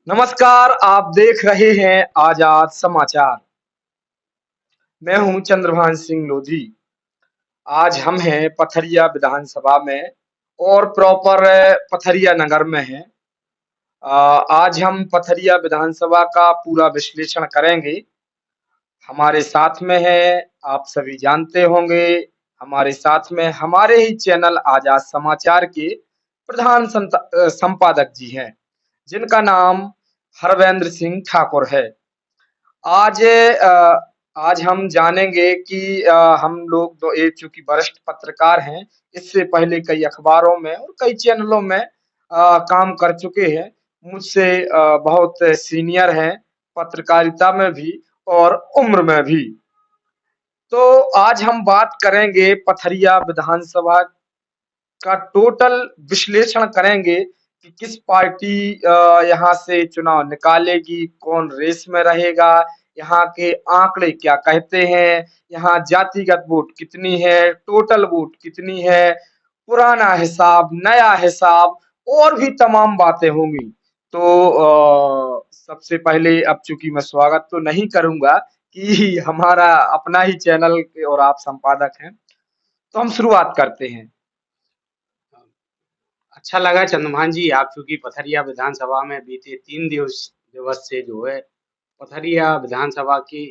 नमस्कार, आप देख रहे हैं आजाद समाचार। मैं हूं चंद्रभान सिंह लोधी। आज हम हैं पथरिया विधानसभा में और प्रॉपर पथरिया नगर में हैं। आज हम पथरिया विधानसभा का पूरा विश्लेषण करेंगे। हमारे साथ में है, आप सभी जानते होंगे, हमारे साथ में हमारे ही चैनल आजाद समाचार के प्रधान संपादक जी हैं, जिनका नाम हरवेंद्र सिंह ठाकुर है। आज आज हम जानेंगे कि हम लोग तो एक चूंकि वरिष्ठ पत्रकार हैं, इससे पहले कई अखबारों में और कई चैनलों में काम कर चुके हैं। मुझसे बहुत सीनियर हैं, पत्रकारिता में भी और उम्र में भी। तो आज हम बात करेंगे पथरिया विधानसभा का टोटल विश्लेषण करेंगे कि किस पार्टी यहाँ से चुनाव निकालेगी, कौन रेस में रहेगा, यहाँ के आंकड़े क्या कहते हैं, यहाँ जातिगत वोट कितनी है, टोटल वोट कितनी है, पुराना हिसाब, नया हिसाब और भी तमाम बातें होंगी। तो सबसे पहले अब चूंकि मैं स्वागत तो नहीं करूंगा कि हमारा अपना ही चैनल और आप संपादक हैं, तो हम शुरुआत करते हैं। अच्छा लगा चंद्रभान जी, आप चूंकि पथरिया विधानसभा में बीते 3 दिवस दिवस से जो है पथरिया विधानसभा के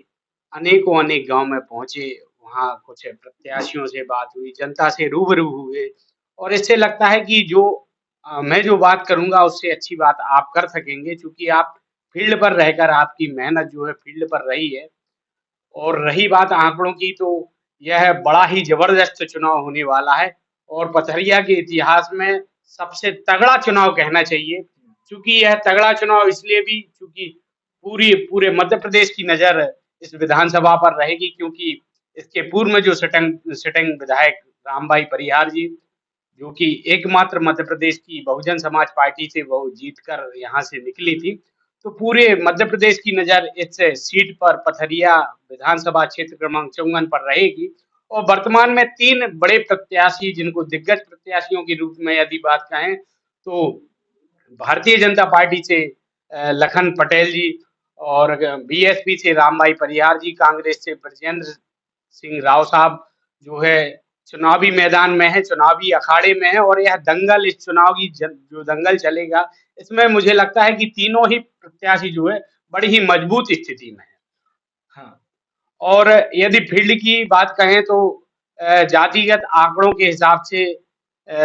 अनेकों अनेक गांव में पहुंचे। वहां कुछ प्रत्याशियों से बात हुई, जनता से रूबरू हुए और इससे लगता है कि जो मैं जो बात करूंगा उससे अच्छी बात आप कर सकेंगे, क्योंकि आप फील्ड पर रहकर आपकी मेहनत जो है फील्ड पर रही है। और रही बात आंकड़ों की, तो यह बड़ा ही जबरदस्त चुनाव होने वाला है और पथरिया के इतिहास में सबसे तगड़ा चुनाव कहना चाहिए। क्योंकि यह तगड़ा चुनाव इसलिए भी क्योंकि पूरी पूरे मध्य प्रदेश की नजर इस विधानसभा पर रहेगी, क्योंकि इसके पूर्व में जो सिटिंग सिटिंग विधायक रामबाई परिहार जी, जो कि एकमात्र मध्य प्रदेश की बहुजन समाज पार्टी से वो जीतकर यहाँ से निकली थी। तो पूरे मध्य प्रदेश की नजर इस सीट पर पथरिया विधानसभा क्षेत्र क्रमांक 54 पर रहेगी। और वर्तमान में 3 बड़े प्रत्याशी, जिनको दिग्गज प्रत्याशियों के रूप में यदि बात कहें, तो भारतीय जनता पार्टी से लखन पटेल जी, और बीएसपी से रामबाई परिहार जी, कांग्रेस से ब्रजेंद्र सिंह राव साहब जो है चुनावी मैदान में है, चुनावी अखाड़े में है। और यह दंगल, इस चुनाव की जो दंगल चलेगा, इसमें मुझे लगता है कि तीनों ही प्रत्याशी जो है बड़ी ही मजबूत स्थिति में है। हाँ, और यदि फील्ड की बात कहें तो जातिगत आंकड़ों के हिसाब से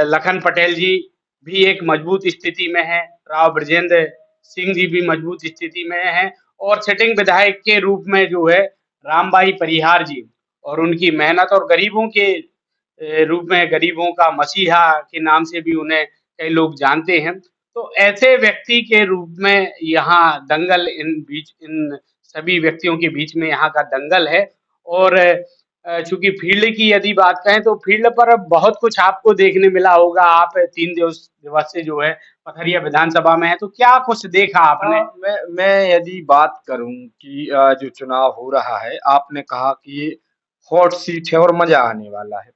लखन पटेल जी भी एक मजबूत स्थिति में है, राव ब्रजेंद्र सिंह जी भी मजबूत स्थिति में हैं, और सिटिंग विधायक के रूप में जो है रामबाई परिहार जी, और उनकी मेहनत और गरीबों के रूप में गरीबों का मसीहा के नाम से भी उन्हें कई लोग जानते हैं। तो ऐसे व्यक्ति के रूप में यहाँ दंगल, इन सभी व्यक्तियों के बीच में यहाँ का दंगल है। और चूंकि फील्ड की यदि बात करें तो फील्ड पर बहुत कुछ आपको देखने मिला होगा। आप 3 दिवस दिवस से जो है पथरिया विधानसभा में है, तो क्या कुछ देखा आपने? मैं यदि बात करूं कि जो चुनाव हो रहा है, आपने कहा कि ये हॉट सीट है और मजा आने वाला है।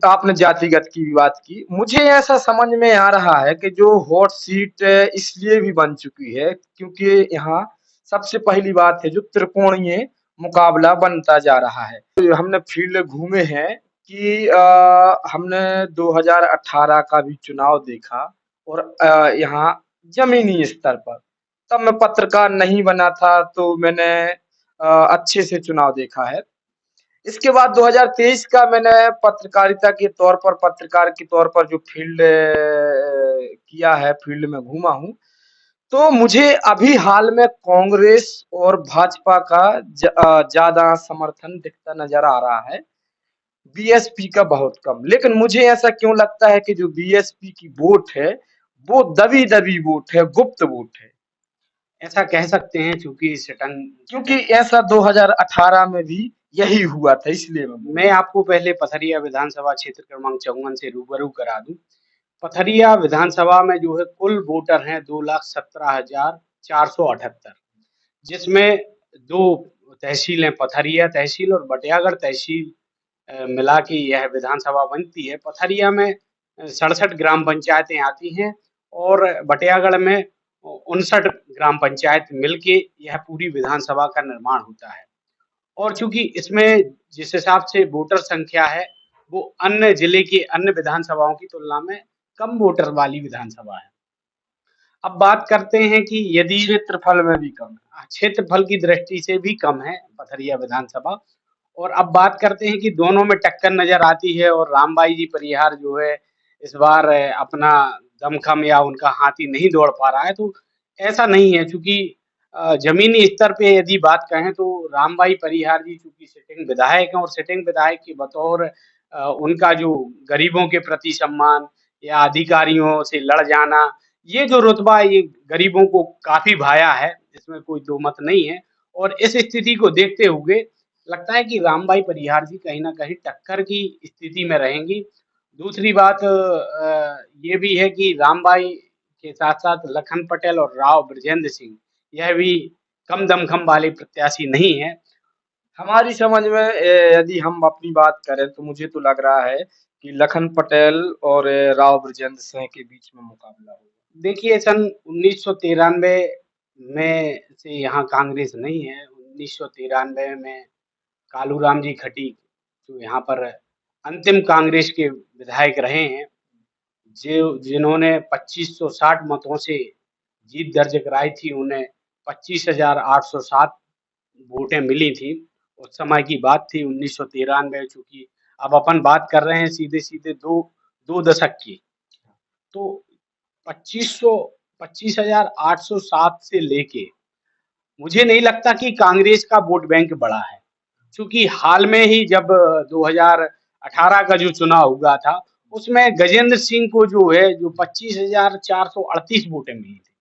आपने जातिगत की भी बात की। मुझे ऐसा समझ में आ रहा है कि जो हॉट सीट इसलिए भी बन चुकी है क्योंकि यहाँ सबसे पहली बात है जो त्रिकोणीय मुकाबला बनता जा रहा है। तो हमने फील्ड घूमे हैं कि हमने 2018 का भी चुनाव देखा और यहाँ जमीनी स्तर पर, तब मैं पत्रकार नहीं बना था तो मैंने अच्छे से चुनाव देखा है। इसके बाद 2023 का मैंने पत्रकारिता के तौर पर, पत्रकार के तौर पर जो फील्ड किया है, फील्ड में घूमा हूँ, तो मुझे अभी हाल में कांग्रेस और भाजपा का ज्यादा समर्थन दिखता नजर आ रहा है, बीएसपी का बहुत कम। लेकिन मुझे ऐसा क्यों लगता है कि जो बीएसपी की वोट है वो दबी दबी वोट है, गुप्त वोट है। ऐसा कह सकते हैं, क्योंकि क्योंकि ऐसा 2018 में भी यही हुआ था, इसलिए मैं आपको पहले पथरिया विधानसभा क्षेत्र क्रमांक 54 से रूबरू करा दूं। पथरिया विधानसभा में जो है कुल वोटर हैं 2,17,478, जिसमें 2 तहसीलें, पथरिया तहसील और बटियागढ़ तहसील मिला के यह विधानसभा बनती है। पथरिया में 67 ग्राम पंचायतें आती हैं और बटियागढ़ में 59 ग्राम पंचायत मिलके यह पूरी विधानसभा का निर्माण होता है। और चूंकि इसमें जिस हिसाब से वोटर संख्या है वो अन्य जिले की अन्य विधानसभाओं की तुलना में कम वोटर वाली विधानसभा है। अब बात करते हैं कि यदि क्षेत्रफल में भी कम है। क्षेत्रफल की दृष्टि से भी कम है पथरिया विधानसभा। और अब बात करते हैं कि दोनों में टक्कर नजर आती है और रामबाई जी परिहार जो है इस बार अपना दमखम या उनका हाथी नहीं दौड़ पा रहा है, तो ऐसा नहीं है। चूंकि जमीनी स्तर पे यदि बात कहें तो रामबाई परिहार जी चूंकि सिटिंग विधायक हैं और सिटिंग विधायक के बतौर उनका जो गरीबों के प्रति सम्मान या अधिकारियों से लड़ जाना, ये जो रुतबा ये गरीबों को काफी भाया है, इसमें कोई दो मत नहीं है। और इस स्थिति को देखते हुए लगता है कि रामबाई परिहार जी कहीं न कहीं टक्कर की स्थिति में रहेंगी। दूसरी बात ये भी है कि रामबाई के साथ-साथ लखन पटेल और राव बृजेंद्र सिंह, यह भी कम दमखम वाले प्रत्याशी नहीं हैं। हमारी समझ में यदि हम अपनी बात करें तो मुझे तो लग रहा है कि लखन पटेल और राव बृजेंद्र सिंह के बीच में मुकाबला होगा। देखिए सन 1993 में से यहाँ कांग्रेस नहीं है। 1993 में कालूराम जी खटीक जो यहाँ पर अंतिम कांग्रेस के विधायक रहे हैं, जो जिन्होंने 2560 मतों से जीत दर्ज कराई थी, उन्हें 25,807 वोटें मिली थी। उस समय की बात थी 1993। चूंकि अब अपन बात कर रहे हैं सीधे सीधे दो दशक की, तो 25,807 से लेके मुझे नहीं लगता कि कांग्रेस का वोट बैंक बढ़ा है। क्योंकि हाल में ही जब 2018 का जो चुनाव हुआ था उसमें गजेंद्र सिंह को जो है जो 25,438 वोटें मिली थी,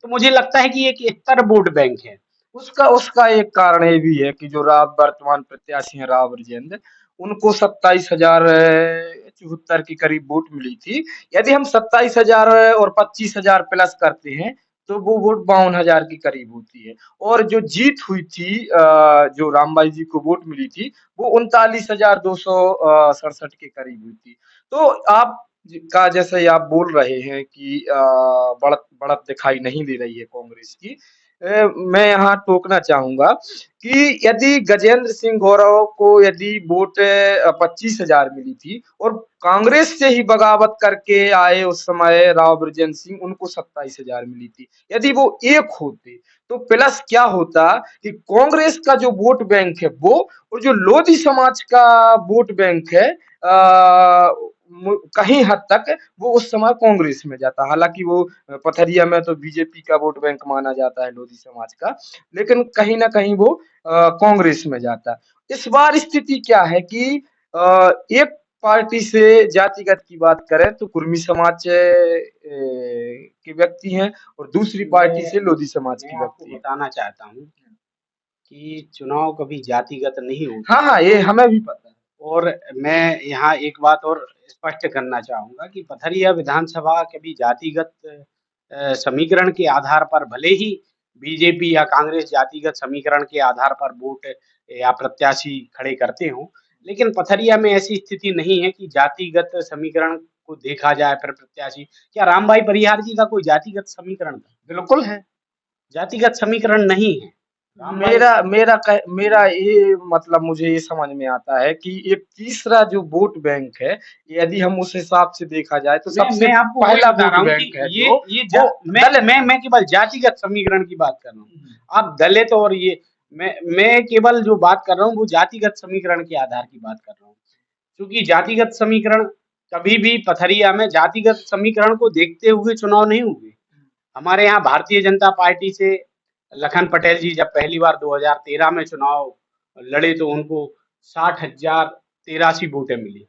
तो मुझे लगता है कि एक स्तर वोट बैंक है। उसका उसका एक कारण ये भी है कि जो राव वर्तमान प्रत्याशी हैं राव बृजेंद्र, उनको 27,074 के करीब वोट मिली थी। यदि हम 27,000 और 25,000 प्लस करते हैं तो वो वोट 52,000 के करीब होती है। और जो जीत हुई थी जो रामबाई जी को वोट मिली थी वो 39,267 के करीब हुई थी। तो आप का जैसे आप बोल रहे हैं कि बढ़त बढ़त दिखाई नहीं दे रही है कांग्रेस की। मैं यहाँ टोकना चाहूंगा कि यदि गजेंद्र सिंह गौरव को यदि वोट 25,000 मिली थी और कांग्रेस से ही बगावत करके आए उस समय राव बृजेंद्र सिंह, उनको 27,000 मिली थी। यदि वो एक होते तो प्लस क्या होता कि कांग्रेस का जो वोट बैंक है वो और जो लोधी समाज का वोट बैंक है कहीं हद तक वो उस समय कांग्रेस में जाता। हालांकि वो पथरिया में तो बीजेपी का वोट बैंक माना जाता है लोधी समाज का, लेकिन कहीं ना कहीं वो कांग्रेस में जाता। इस बार स्थिति क्या है कि एक पार्टी से जातिगत की बात करें तो कुर्मी समाज के व्यक्ति हैं और दूसरी पार्टी से लोधी समाज के मैं आपको व्यक्ति हैं। बताना चाहता हूँ कि चुनाव कभी जातिगत नहीं होता। हाँ हाँ, ये हमें भी पता है। और मैं यहाँ एक बात और स्पष्ट करना चाहूँगा कि पथरिया विधानसभा कभी जातिगत समीकरण के आधार पर, भले ही बीजेपी या कांग्रेस जातिगत समीकरण के आधार पर वोट या प्रत्याशी खड़े करते हों, लेकिन पथरिया में ऐसी स्थिति नहीं है कि जातिगत समीकरण को देखा जाए फिर प्रत्याशी। क्या रामबाई परिहार जी का कोई जातिगत समीकरण था? बिल्कुल है, जातिगत समीकरण नहीं है। रामबाई मेरा ये मतलब मुझे ये समझ में आता है कि एक तीसरा जो वोट बैंक है, यदि हम उस हिसाब से देखा जाए तो सबसे मैं आपको पहला बता रहा वोट हूँ बैंक कि है ये जो ये जा, मैं केवल जातिगत समीकरण की बात कर रहा हूँ। आप दलित और ये मैं केवल जो बात कर रहा हूँ वो जातिगत समीकरण के आधार की बात कर रहा हूँ। क्योंकि जातिगत समीकरण कभी भी पथरिया में जातिगत समीकरण को देखते हुए चुनाव नहीं हुए। हमारे यहाँ भारतीय जनता पार्टी से लखन पटेल जी जब पहली बार 2013 में चुनाव लड़े तो उनको 60,083 वोटें मिली।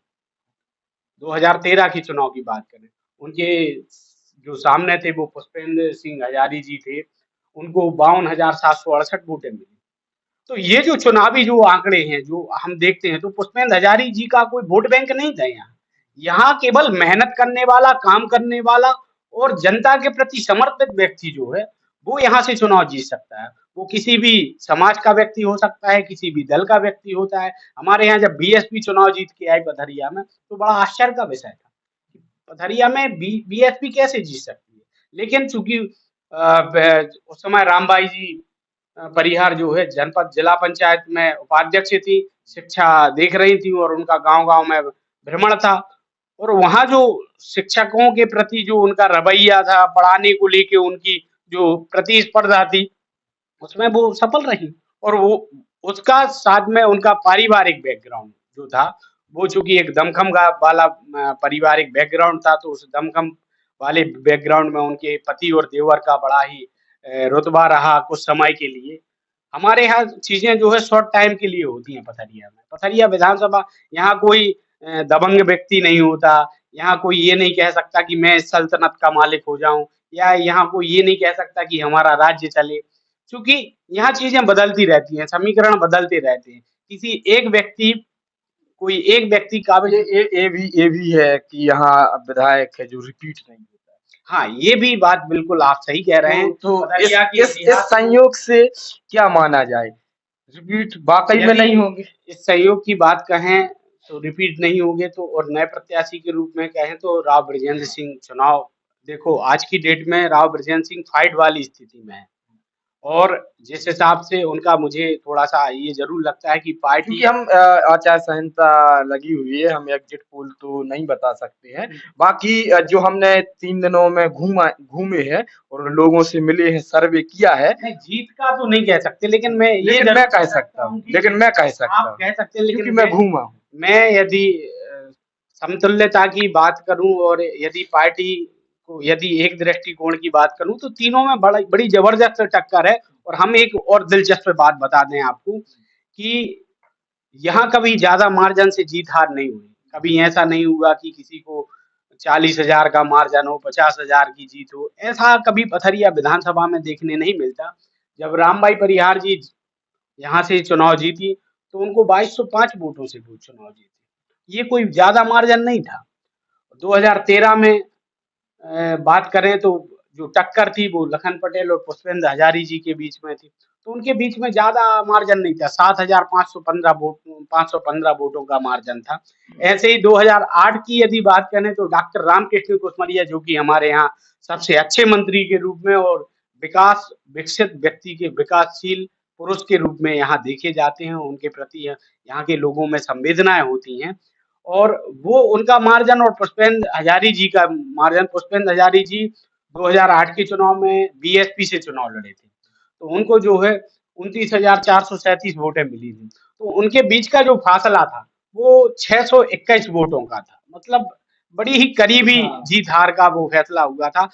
2013 के चुनाव की बात करें, उनके जो सामने थे वो पुष्पेंद्र सिंह हजारी जी थे, उनको 52,768 वोटें मिली। तो ये जो चुनावी जो आंकड़े हैं जो हम देखते हैं, तो पुष्पेंद्र हजारी जी का कोई वोट बैंक नहीं था यहाँ। यहाँ केवल मेहनत करने वाला, काम करने वाला और जनता के प्रति समर्पित व्यक्ति जो है वो यहाँ से चुनाव जीत सकता है। वो किसी भी समाज का व्यक्ति हो सकता है, किसी भी दल का व्यक्ति होता है। हमारे यहाँ जब बीएसपी चुनाव जीत के आई पथरिया में तो बड़ा आश्चर्य का विषय था, पथरिया में बीएसपी कैसे जीत सकती है। लेकिन चूंकि उस समय रामबाई जी परिहार जो है जनपद जिला पंचायत में उपाध्यक्ष थी, शिक्षा देख रही थी और उनका गांव-गांव में भ्रमण था। और वहाँ जो शिक्षकों के प्रति जो उनका रवैया था, पढ़ाने को लेके उनकी जो प्रतिस्पर्धा थी, उसमें वो सफल रही। और वो उसका साथ में उनका पारिवारिक बैकग्राउंड जो था, वो चूँकि एक दमखम वाला पारिवारिक बैकग्राउंड था, तो उस दमखम वाले बैकग्राउंड में उनके पति और देवर का बड़ा ही रुतबा रहा कुछ समय के लिए। हमारे यहाँ चीज़ें जो है शॉर्ट टाइम के लिए होती हैं पथरिया में। पथरिया विधानसभा, यहाँ कोई दबंग व्यक्ति नहीं होता, यहाँ कोई ये नहीं कह सकता कि मैं इस सल्तनत का मालिक हो जाऊँ, या यहाँ कोई ये नहीं कह सकता कि हमारा राज्य चले। क्योंकि यहाँ चीज़ें बदलती रहती हैं, समीकरण बदलते रहते हैं। किसी एक व्यक्ति कोई एक व्यक्ति काबिल। ये भी है कि यहाँ विधायक है जो रिपीट नहीं होता है। हाँ, ये भी बात बिल्कुल आप सही कह रहे हैं। तो पथरिया के इस इतिहास को संयोग से क्या माना जाए, रिपीट वाकई में यदि नहीं होंगे? इस सहयोग की बात कहें तो रिपीट नहीं होंगे, तो और नए प्रत्याशी के रूप में कहें तो राव बृजेंद्र सिंह चुनाव, देखो आज की डेट में राव बृजेंद्र सिंह फाइट वाली स्थिति में है। और जिस हिसाब से उनका मुझे थोड़ा-सा ये ज़रूर लगता है कि पार्टी। क्योंकि हम आचार संहिता लगी हुई है, हम एग्जिट पोल तो नहीं बता सकते हैं। बाकी जो हमने 3 दिनों में घूमे हैं और लोगों से मिले हैं, सर्वे किया है। नहीं, जीत का तो नहीं कह सकते, लेकिन मैं ये लेकिन ज़रूर मैं कह कह सकता हूँ, कि लेकिन मैं कह सकता आप हूँ, कह सकते हैं, क्योंकि लेकिन मैं घूमा हूँ। मैं यदि समतुल्यता की बात करूँ और यदि पार्टी को यदि एक दृष्टिकोण की बात करूँ, तो तीनों में बड़ी ज़बरदस्त टक्कर है। और हम एक और दिलचस्प बात बता दें आपको कि यहाँ कभी ज़्यादा मार्जिन से जीत-हार नहीं हुई। कभी ऐसा नहीं हुआ कि किसी को 40,000 का मार्जिन हो, 50,000 की जीत हो। ऐसा कभी पथरिया विधानसभा में देखने नहीं मिलता। जब रामबाई परिहार जी यहाँ से चुनाव जीती, तो उनको 2205 वोटों से वो चुनाव जीती। ये कोई ज़्यादा मार्जिन नहीं था। 2013 में बात करें तो जो टक्कर थी वो लखन पटेल और पुष्पेंद्र हजारी जी के बीच में थी। तो उनके बीच में ज़्यादा मार्जिन नहीं था, 515 वोटों का मार्जिन था। ऐसे ही 2008 की यदि बात करें तो डॉक्टर रामकृष्ण कुसमरिया, जो कि हमारे यहाँ सबसे अच्छे मंत्री के रूप में और विकसित व्यक्ति के विकासशील पुरुष के रूप में यहाँ देखे जाते हैं, उनके प्रति यहाँ के लोगों में संवेदनाएँ होती हैं। और वो उनका मार्जिन और पुष्पेंद्र हजारी जी का मार्जिन, पुष्पेंद्र हजारी जी 2008 के चुनाव में बीएसपी से चुनाव लड़े थे। तो उनको जो है 29,437 वोटें मिली थी। तो उनके बीच का जो फासला था, वो 621 वोटों का था। मतलब बड़ी ही करीबी जीत-हार का वो फैसला हुआ था।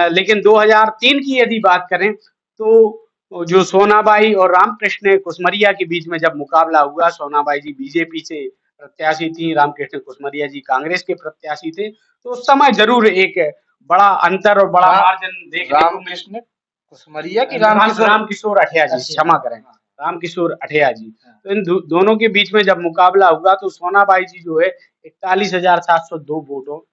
लेकिन 2003 की यदि बात करें, तो जो सोनाबाई और रामकृष्ण कुसमरिया के बीच में जब मुकाबला हुआ, सोनाबाई जी बीजेपी से प्रत्याशी थी, रामकृष्ण कुसमरिया जी कांग्रेस के प्रत्याशी थे। तो उस समय ज़रूर एक बड़ा अंतर और बड़ा मार्जिन देखने को रामकृष्ण कुसमरिया की रामकिशोर अठिया जी, क्षमा करें, रामकिशोर अठिया जी। तो इन दोनों के बीच में जब मुकाबला हुआ, तो सोनाबाई जी जो है 41,702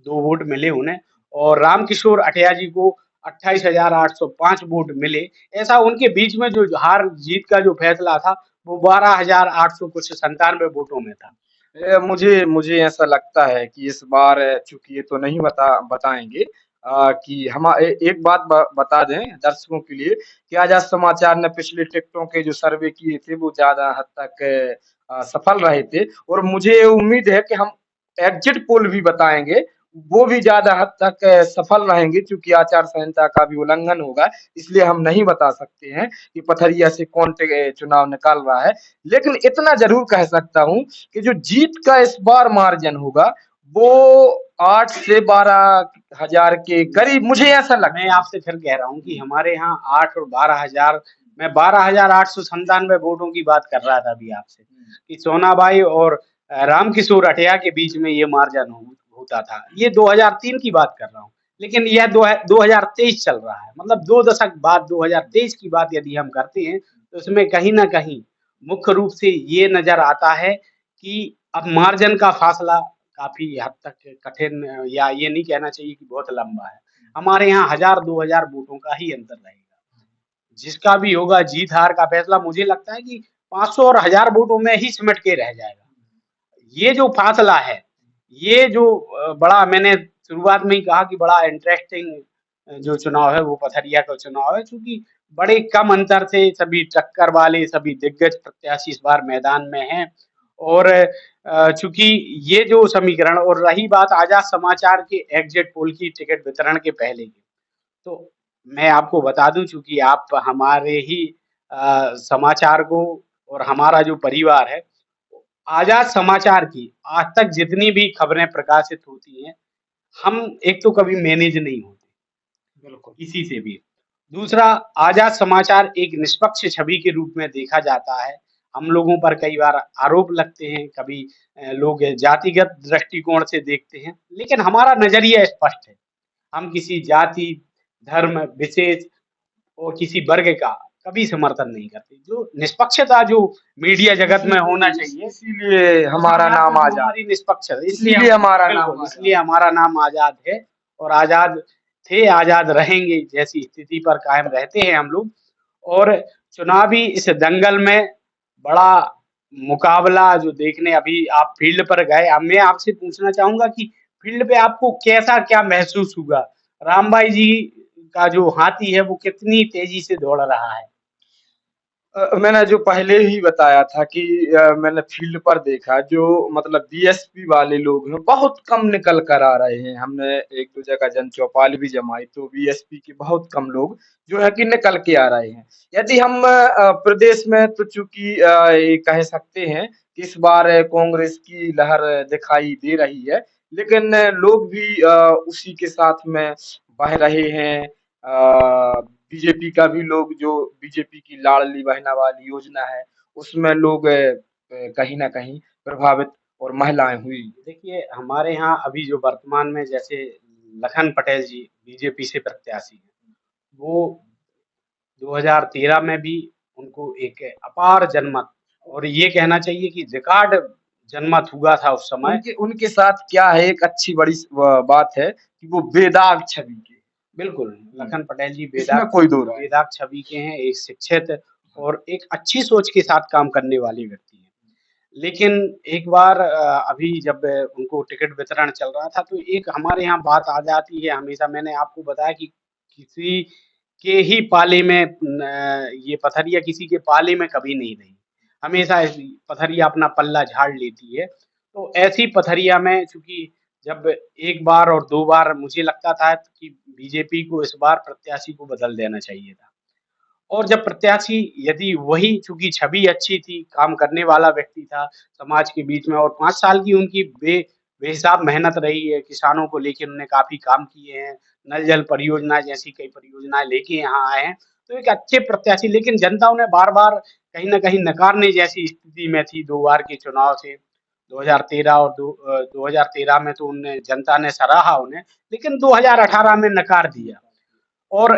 2 वोट मिले उन्हें, और रामकिशोर अठिया जी को 28,805 वोट मिले। ऐसा उनके बीच में जो हार जीत का जो फैसला था, वो 12,800 कुछ 97 वोटों में था। मुझे ऐसा लगता है कि इस बार चूंकि ये तो नहीं बताएंगे कि हम एक बात बता दें दर्शकों के लिए कि आज समाचार ने पिछले टिकटों के जो सर्वे किए थे वो ज्यादा हद तक सफल रहे थे, और मुझे उम्मीद है कि हम एग्जिट पोल भी बताएंगे, वो भी ज्यादा हद तक सफल रहेंगे, क्योंकि आचार संहिता का भी उल्लंघन होगा, इसलिए हम नहीं बता सकते हैं कि पथरिया से कौन चुनाव निकाल रहा है। लेकिन इतना जरूर कह सकता हूं कि जो जीत का इस बार मार्जिन होगा वो 8 से 12,000 के करीब, मुझे ऐसा लगता है। मैं आपसे फिर कह रहा हूँ कि हमारे यहाँ 8 और 12,000, मैं 12,897 वोटों की बात कर रहा था अभी आपसे, कि सोनाबाई और रामकिशोर अठिया के बीच में ये मार्जिन होता था। ये 2003 की बात कर रहा हूँ, लेकिन यह 2023 चल रहा है। मतलब 2 दशक बाद 2023 की बात यदि हम करते हैं, तो इसमें कहीं न कहीं मुख्य रूप से ये नज़र आता है कि अब मार्जिन का फासला काफ़ी हद तक कठिन, या ये नहीं कहना चाहिए कि बहुत लंबा है। हमारे यहाँ 1000-2000 वोटों का ही अंतर रहेगा। जिसका भी होगा जीत-हार का फैसला मुझे लगता है कि 500 और 1000 वोटों में ही सिमट के रह जाएगा। ये जो फासला है, ये जो बड़ा मैंने शुरुआत में ही कहा कि बड़ा इंटरेस्टिंग जो चुनाव है वो पथरिया का चुनाव है, क्योंकि बड़े कम अंतर से सभी टक्कर वाले सभी दिग्गज प्रत्याशी इस बार मैदान में हैं। और चूंकि ये जो समीकरण, और रही बात आजाद समाचार के एग्जिट पोल की टिकट वितरण के पहले की, तो मैं आपको बता दूं, चूंकि आप हमारे ही समाचार को, और हमारा जो परिवार है, आजाद समाचार की आज तक जितनी भी खबरें प्रकाशित होती हैं, हम एक तो कभी मैनेज नहीं होते बिल्कुल। किसी से भी। दूसरा, आजाद समाचार एक निष्पक्ष छवि के रूप में देखा जाता है। हम लोगों पर कई बार आरोप लगते हैं, कभी लोग जातिगत दृष्टिकोण से देखते हैं, लेकिन हमारा नजरिया स्पष्ट है। हम किसी जाति, धर्म विशेष और किसी वर्ग का कभी समर्थन नहीं करते। जो निष्पक्षता जो मीडिया जगत में होना चाहिए, इसीलिए हमारा नाम आजाद, हमारी निष्पक्षता, इसलिए हमारा नाम बिल्कुल, इसलिए हमारा नाम आजाद है। और आजाद थे, आजाद रहेंगे, जैसी स्थिति पर कायम रहते हैं हम लोग। और चुनावी इस दंगल में बड़ा मुकाबला जो देखने अभी आप फील्ड पर गए, अब मैं आपसे पूछना चाहूंगा कि फील्ड पे आपको कैसा क्या महसूस हुआ? रामबाई जी का जो हाथी है वो कितनी तेजी से दौड़ रहा है? मैंने जो पहले ही बताया था कि मैंने फील्ड पर देखा जो मतलब बीएसपी वाले लोग हैं बहुत कम निकल कर आ रहे हैं। हमने एक दो जगह जन चौपाल भी जमाई तो बीएसपी के बहुत कम लोग जो है कि निकल के आ रहे हैं। यदि हम प्रदेश में तो चूंकि ये कह सकते हैं कि इस बार कांग्रेस की लहर दिखाई दे रही है, लेकिन लोग भी उसी के साथ में बह रहे हैं। बीजेपी का भी लोग जो बीजेपी की लाडली बहना वाली योजना है उसमें लोग कहीं ना कहीं प्रभावित और महिलाएं हुई। देखिए, हमारे यहाँ अभी जो वर्तमान में जैसे लखन पटेल जी बीजेपी से प्रत्याशी हैं, वो 2013 में भी उनको एक अपार जनमत, और ये कहना चाहिए कि रिकॉर्ड जनमत हुआ था उस समय। उनके उनके साथ क्या है एक अच्छी बड़ी बात है कि वो बेदाग छवि के। बिल्कुल, लखन पटेल जी इसमें कोई दो राय बेदाग छवि के हैं, एक शिक्षित और एक अच्छी सोच के साथ काम करने वाले व्यक्ति हैं। लेकिन एक बार अभी जब उनको टिकट वितरण चल रहा था, तो एक हमारे यहाँ बात आ जाती है हमेशा, मैंने आपको बताया कि किसी के ही पाले में ये पथरिया किसी के पाले में कभी नहीं रही। हमेशा पथरिया अपना पल्ला झाड़ लेती है। तो ऐसी पथरिया में चूँकि जब एक बार और दो बार मुझे लगता था कि बीजेपी को इस बार प्रत्याशी को बदल देना चाहिए था। और जब प्रत्याशी, यदि वही चूँकि छवि अच्छी थी, काम करने वाला व्यक्ति था समाज के बीच में, और 5 साल की उनकी बेहिसाब मेहनत रही है, किसानों को लेके उन्होंने काफ़ी काम किए हैं, नल जल परियोजना जैसी कई परियोजनाएँ लेके यहाँ आए हैं, तो एक अच्छे प्रत्याशी, लेकिन जनता उन्हें बार-बार कहीं न कहीं नकारने जैसी स्थिति में थी 2 बार के चुनाव से। 2013 और 2013 में तो उन्हें जनता ने सराहा उन्हें, लेकिन 2018 में नकार दिया। और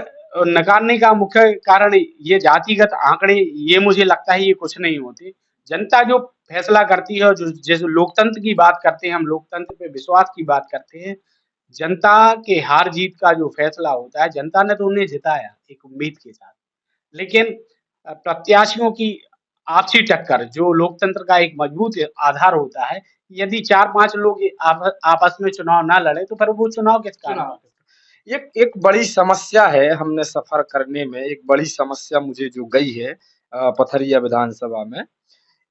नकारने का मुख्य कारण ये जातिगत आंकड़े, ये मुझे लगता है ये कुछ नहीं होते। जनता जो फैसला करती है, और जो जैसे लोकतंत्र की बात करते हैं, हम लोकतंत्र पे विश्वास की बात करते हैं। जनता के हार-जीत का जो फैसला होता है, जनता ने तो उन्हें जिताया एक उम्मीद के साथ। लेकिन प्रत्याशियों की आपसी टक्कर जो लोकतंत्र का एक मजबूत आधार होता है, यदि 4-5 लोग आपस में चुनाव ना लड़े, तो फिर वो चुनाव किस काम चुनाव का? एक एक बड़ी समस्या है हमने सफर करने में एक बड़ी समस्या मुझे जो गई है पथरिया विधानसभा में।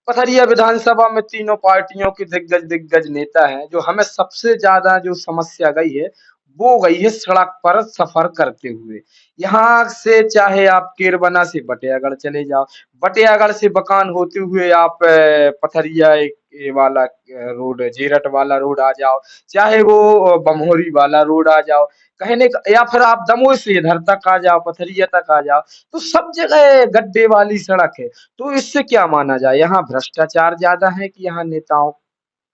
पथरिया विधानसभा में तीनों पार्टियों के दिग्गज दिग्गज नेता हैं। जो हमें सबसे ज्यादा जो समस्या गई है वो गई है सड़क पर सफर करते हुए। यहाँ से चाहे आप केरबना से बटियागढ़ चले जाओ, बटियागढ़ से बकान होते हुए आप पथरिया एक ये वाला रोड जेरठ वाला रोड आ जाओ, चाहे वो बमोरी वाला रोड आ जाओ, कहने का या फिर आप दमोह से इधर तक आ जाओ, पथरिया तक आ जाओ, तो सब जगह गड्ढे वाली सड़क है। तो इससे क्या माना जाए, यहाँ भ्रष्टाचार ज्यादा है कि यहाँ नेताओं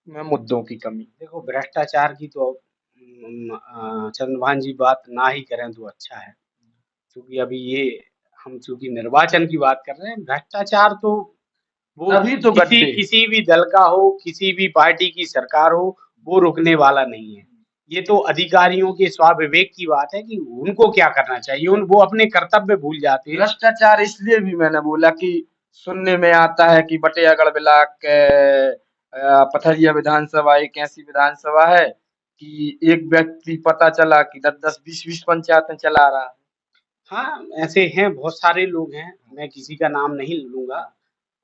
में मुद्दों की कमी? देखो, भ्रष्टाचार की तो चंद्रभान जी बात ना ही करें तो अच्छा है, क्योंकि अभी ये हम चूंकि निर्वाचन की बात कर रहे हैं, भ्रष्टाचार तो वो अभी तो किसी गड्ढे। किसी भी दल का हो, किसी भी पार्टी की सरकार हो, वो रुकने वाला नहीं है। ये तो अधिकारियों के स्वाविवेक की बात है कि उनको क्या करना चाहिए, उन वो अपने कर्तव्य भूल जाते हैं। भ्रष्टाचार इसलिए भी मैंने बोला कि सुनने में आता है कि बटियागढ़ ब्लॉक पथरिया विधानसभा एक ऐसी विधानसभा है कि एक व्यक्ति पता चला कि 10-10, 20-20 पंचायतें चला रहा है। हाँ, ऐसे हैं, बहुत सारे लोग हैं, मैं किसी का नाम नहीं लूँगा।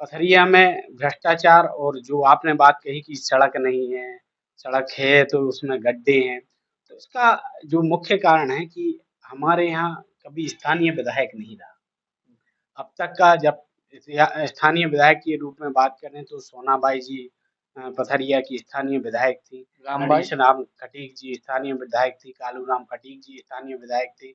पथरिया में भ्रष्टाचार और जो आपने बात कही कि सड़क नहीं है, सड़क है तो उसमें गड्ढे हैं, तो इसका जो मुख्य कारण है कि हमारे यहाँ कभी स्थानीय विधायक नहीं रहा। अब तक का जब स्थानीय विधायक के रूप में बात करें तो सोनाबाई जी पथरिया की स्थानीय विधायक थी, रामबाई। गणेश राम खटीक जी स्थानीय विधायक थी, कालू राम खटीक जी स्थानीय विधायक थे,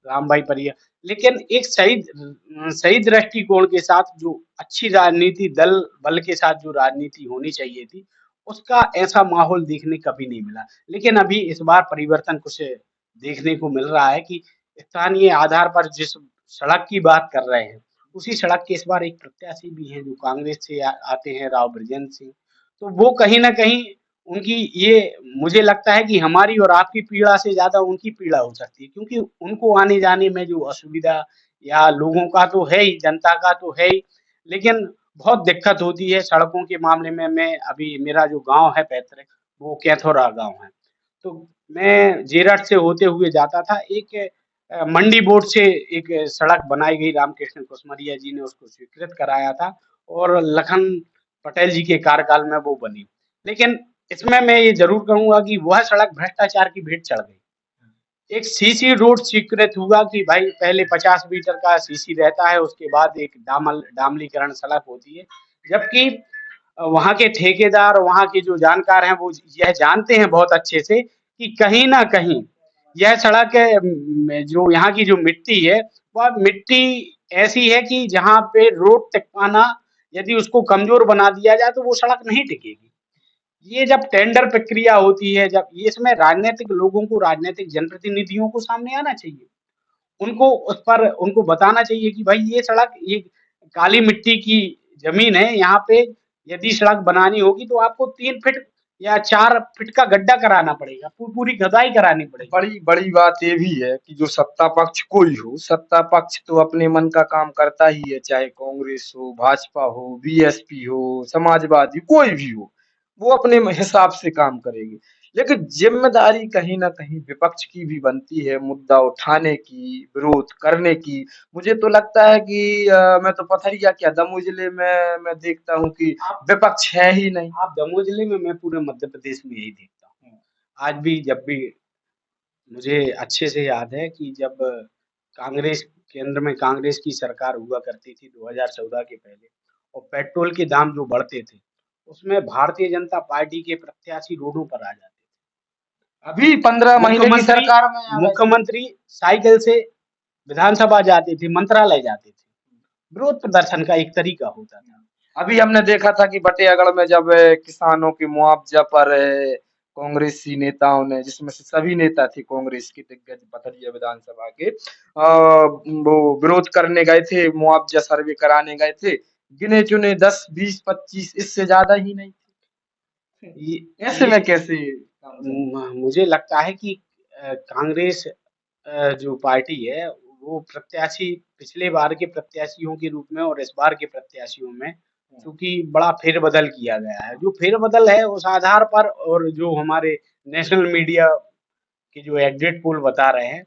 रामबाई परिया। लेकिन एक सही दृष्टिकोण के साथ जो अच्छी राजनीति दल बल के साथ जो राजनीति होनी चाहिए थी, उसका ऐसा माहौल देखने कभी नहीं मिला। लेकिन अभी इस बार परिवर्तन कुछ देखने को मिल रहा है कि स्थानीय आधार पर जिस सड़क की बात कर रहे हैं, उसी सड़क के इस बार एक प्रत्याशी भी हैं जो कांग्रेस से आते हैं, राव बृजेंद्र सिंह। तो वो कहीं न कहीं उनकी ये मुझे लगता है कि हमारी और आपकी पीड़ा से ज़्यादा उनकी पीड़ा हो सकती है, क्योंकि उनको आने-जाने में जो असुविधा या लोगों का तो है ही, जनता का तो है ही, लेकिन बहुत दिक्कत होती है सड़कों के मामले में। मैं अभी मेरा जो गाँव है पैतृक, वो कैथोरा गाँव है। तो मैं जेरठ से होते हुए जाता था। एक मंडी बोर्ड से एक सड़क बनाई गई, रामकृष्ण कुसमरिया जी ने उसको स्वीकृत कराया था और लखन पटेल जी के कार्यकाल में वो बनी। लेकिन इसमें मैं ये ज़रूर कहूँगा कि वह सड़क भ्रष्टाचार की भेंट चढ़ गई। एक सीसी रोड स्वीकृत हुआ कि भाई पहले 50 मीटर का सीसी रहता है, उसके बाद एक डामलीकरण सड़क होती है। जबकि वहाँ के ठेकेदार, वहाँ के जो जानकार हैं, वो यह जानते हैं बहुत अच्छे से कि कहीं न कहीं यह सड़क जो यहाँ की जो मिट्टी है, वह मिट्टी ऐसी है कि जहाँ पे रोड टिक पाना, यदि उसको कमज़ोर बना दिया जाए, तो वो सड़क नहीं टिकेगी। ये जब टेंडर प्रक्रिया होती है, जब ये इसमें राजनीतिक लोगों को, राजनीतिक जनप्रतिनिधियों को सामने आना चाहिए। उनको उस पर उनको बताना चाहिए कि भाई ये सड़क, ये काली मिट्टी की ज़मीन है, यहाँ पे यदि सड़क बनानी होगी तो आपको 3 फीट या 4 फीट का गड्ढा कराना पड़ेगा, पूरी खुदाई करानी पड़ेगी। बड़ी बड़ी बात ये भी है कि जो सत्ता पक्ष कोई हो, सत्ता पक्ष तो अपने मन का काम करता ही है, चाहे कांग्रेस हो, भाजपा हो, बीएसपी हो, समाजवादी, कोई भी हो, वो अपने हिसाब से काम करेगी। लेकिन जिम्मेदारी कहीं ना कहीं विपक्ष की भी बनती है, मुद्दा उठाने की, विरोध करने की। मुझे तो लगता है कि मैं तो पथरिया क्या दमोह जिले में मैं देखता हूँ कि आप विपक्ष है ही नहीं। आप दमोह जिले में, मैं पूरे मध्य प्रदेश में यही देखता हूँ। आज भी जब भी मुझे अच्छे से याद है कि जब कांग्रेस केंद्र में कांग्रेस की सरकार हुआ करती थी 2014 के पहले, और पेट्रोल के दाम जो बढ़ते थे, उसमें भारतीय जनता पार्टी के प्रत्याशी रोडों पर आ जाते अभी 15 थे। महीने की सरकार में आ गए। मुख्यमंत्री साइकिल से विधानसभा जाते थे, मंत्रालय जाते थे। विरोध प्रदर्शन का एक तरीका होता था। अभी हमने देखा था कि बटेयागढ़ में जब किसानों के मुआवजा पर कांग्रेसी नेताओं ने, जिसमें से सभी नेता थे कांग्रेस के दिग्गज पथरिया विधानसभा के, वो विरोध करने गए थे, मुआवजा सर्वे कराने गए थे, गिने चुने 10, 20, 25, इससे ज्यादा ही नहीं थे। ऐसे में कैसे मुझे लगता है कि कांग्रेस जो पार्टी है, वो प्रत्याशी पिछले बार के प्रत्याशियों के रूप में और इस बार के प्रत्याशियों में चूंकि बड़ा फेरबदल किया गया है। जो फेरबदल है उस आधार पर, और जो हमारे नेशनल मीडिया के जो एग्जिट पोल बता रहे हैं,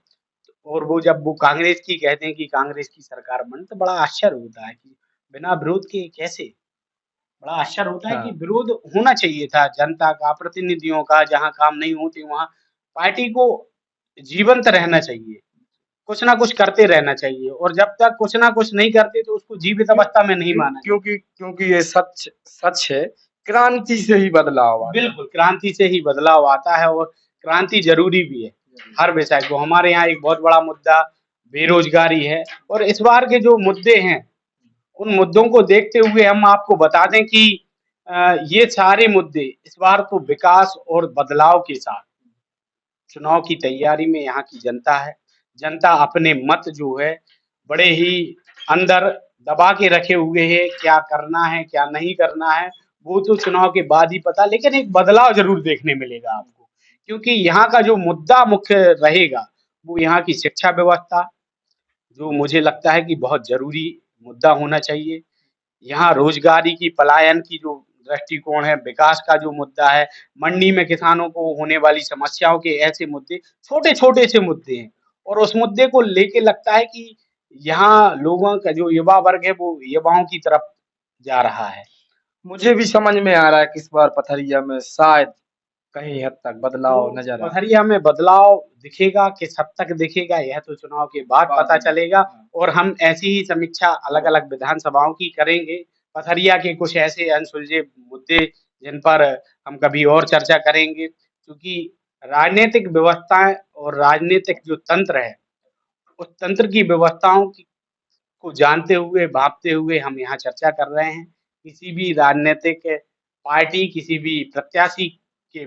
और वो जब वो कांग्रेस की कहते हैं कि कांग्रेस की सरकार बनी, तो बड़ा आश्चर्य होता है कि बिना विरोध के कैसे। बड़ा आश्चर्य होता है कि विरोध होना चाहिए था जनता का, प्रतिनिधियों का। जहाँ काम नहीं होते वहाँ पार्टी को जीवंत रहना चाहिए, कुछ ना कुछ करते रहना चाहिए, और जब तक कुछ ना कुछ नहीं करते तो उसको जीवित अवस्था में नहीं माना जाए। क्योंकि ये सच सच है, क्रांति से ही बदलाव आता है। बिल्कुल, क्रांति से ही बदलाव आता है, और क्रांति जरूरी भी है हर विषय को। हमारे यहाँ एक बहुत बड़ा मुद्दा बेरोजगारी है, और इस बार के जो मुद्दे हैं, उन मुद्दों को देखते हुए हम आपको बता दें कि ये सारे मुद्दे इस बार तो विकास और बदलाव के साथ चुनाव की तैयारी में यहाँ की जनता है। जनता अपने मत जो है बड़े ही अंदर दबा के रखे हुए है, क्या करना है क्या नहीं करना है वो तो चुनाव के बाद ही पता। लेकिन एक बदलाव जरूर देखने मिलेगा आपको, क्योंकि यहाँ का जो मुद्दा मुख्य रहेगा वो यहाँ की शिक्षा व्यवस्था, जो मुझे लगता है कि बहुत जरूरी मुद्दा होना चाहिए। यहाँ रोजगारी की, पलायन की जो दृष्टिकोण है, विकास का जो मुद्दा है, मंडी में किसानों को होने वाली समस्याओं के ऐसे मुद्दे, छोटे-छोटे से मुद्दे हैं और उस मुद्दे को लेके लगता है कि यहाँ लोगों का जो युवा वर्ग है वो युवाओं की तरफ जा रहा है। मुझे भी समझ में आ रहा है कि इस बार पथरिया में शायद कहीं हद तक तो बदलाव नजर आ पथरिया में बदलाव दिखेगा, किस हद तक दिखेगा यह तो चुनाव के बाद बाद पता में। चलेगा हाँ। और हम ऐसी ही समीक्षा अलग-अलग विधानसभाओं की करेंगे। पथरिया के कुछ ऐसे अनसुलझे मुद्दे जिन पर हम कभी और चर्चा करेंगे क्योंकि राजनीतिक व्यवस्थाएँ और राजनीतिक जो तंत्र है, उस तंत्र की व्यवस्थाओं की को जानते हुए, भाँपते हुए हम यहाँ चर्चा कर रहे हैं। किसी भी राजनैतिक पार्टी, किसी भी प्रत्याशी के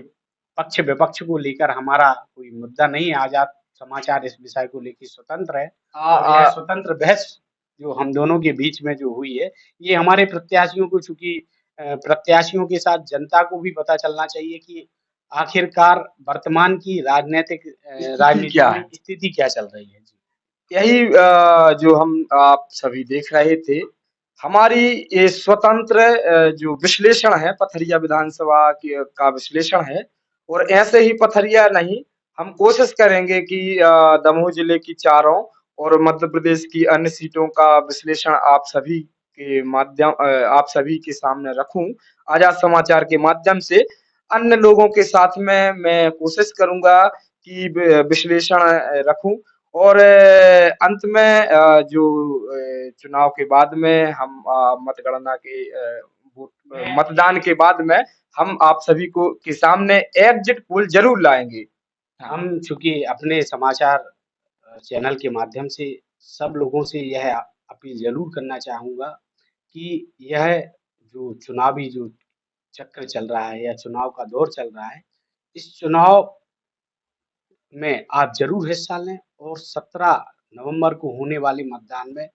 पक्ष-विपक्ष को लेकर हमारा कोई मुद्दा नहीं है। आज़ाद समाचार इस विषय को लेके स्वतंत्र है आ, और यह आ, स्वतंत्र बहस जो हम दोनों के बीच में जो हुई है, ये हमारे प्रत्याशियों को चूँकि प्रत्याशियों के साथ जनता को भी पता चलना चाहिए कि आखिरकार वर्तमान की राजनैतिक स्थिति राजनीति क्या में है? स्थिति क्या चल रही है? जी। यही जो हम आप सभी देख रहे थे, हमारी ये स्वतंत्र जो विश्लेषण है पथरिया विधानसभा की का विश्लेषण है और ऐसे ही पथरिया नहीं, हम कोशिश करेंगे कि दमोह जिले की चारों और मध्य प्रदेश की अन्य सीटों का विश्लेषण आप सभी के सामने रखूं। आजाद समाचार के माध्यम से अन्य लोगों के साथ में मैं कोशिश करूंगा कि विश्लेषण रखूं और अंत में चुनाव के बाद में हम मतगणना के मतदान के बाद में हम आप सभी को के सामने एग्जिट पोल जरूर लाएंगे। हाँ। हम चूँकि अपने समाचार चैनल के माध्यम से सब लोगों से यह अपील ज़रूर करना चाहूँगा कि यह जो चुनावी जो चक्र चल रहा है या चुनाव का दौर चल रहा है, इस चुनाव में आप ज़रूर हिस्सा लें और 17 नवंबर को होने वाले मतदान में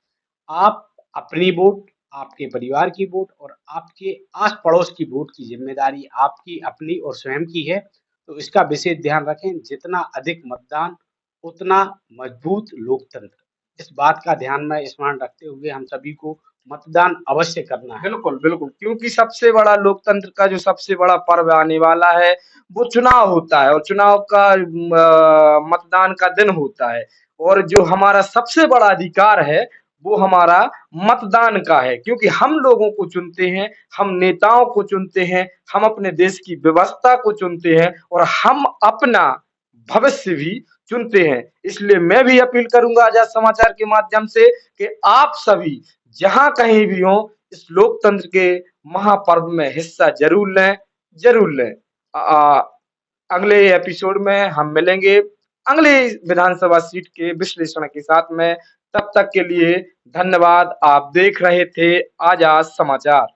आप अपनी वोट, आपके परिवार की वोट और आपके आस-पड़ोस की वोट की ज़िम्मेदारी आपकी, अपनी और स्वयं की है। तो इसका विशेष ध्यान रखें, जितना अधिक मतदान, उतना मजबूत लोकतंत्र। इस बात का ध्यान में स्मरण रखते हुए हम सभी को मतदान अवश्य करना है। बिल्कुल, बिल्कुल, क्योंकि सबसे बड़ा लोकतंत्र का जो सबसे बड़ा पर्व आने वाला है, वो चुनाव होता है और चुनाव का मतदान का दिन होता है और जो हमारा सबसे बड़ा अधिकार है, वो हमारा मतदान का है क्योंकि हम लोगों को चुनते हैं, हम नेताओं को चुनते हैं, हम अपने देश की व्यवस्था को चुनते हैं और हम अपना भविष्य भी चुनते हैं। इसलिए मैं भी अपील करूँगा आजाद समाचार के माध्यम से कि आप सभी जहाँ कहीं भी हों, इस लोकतंत्र के महापर्व में हिस्सा जरूर लें, जरूर लें। अगले एपिसोड में हम मिलेंगे अगले विधानसभा सीट के विश्लेषण के साथ में। तब तक के लिए धन्यवाद। आप देख रहे थे आजाद समाचार।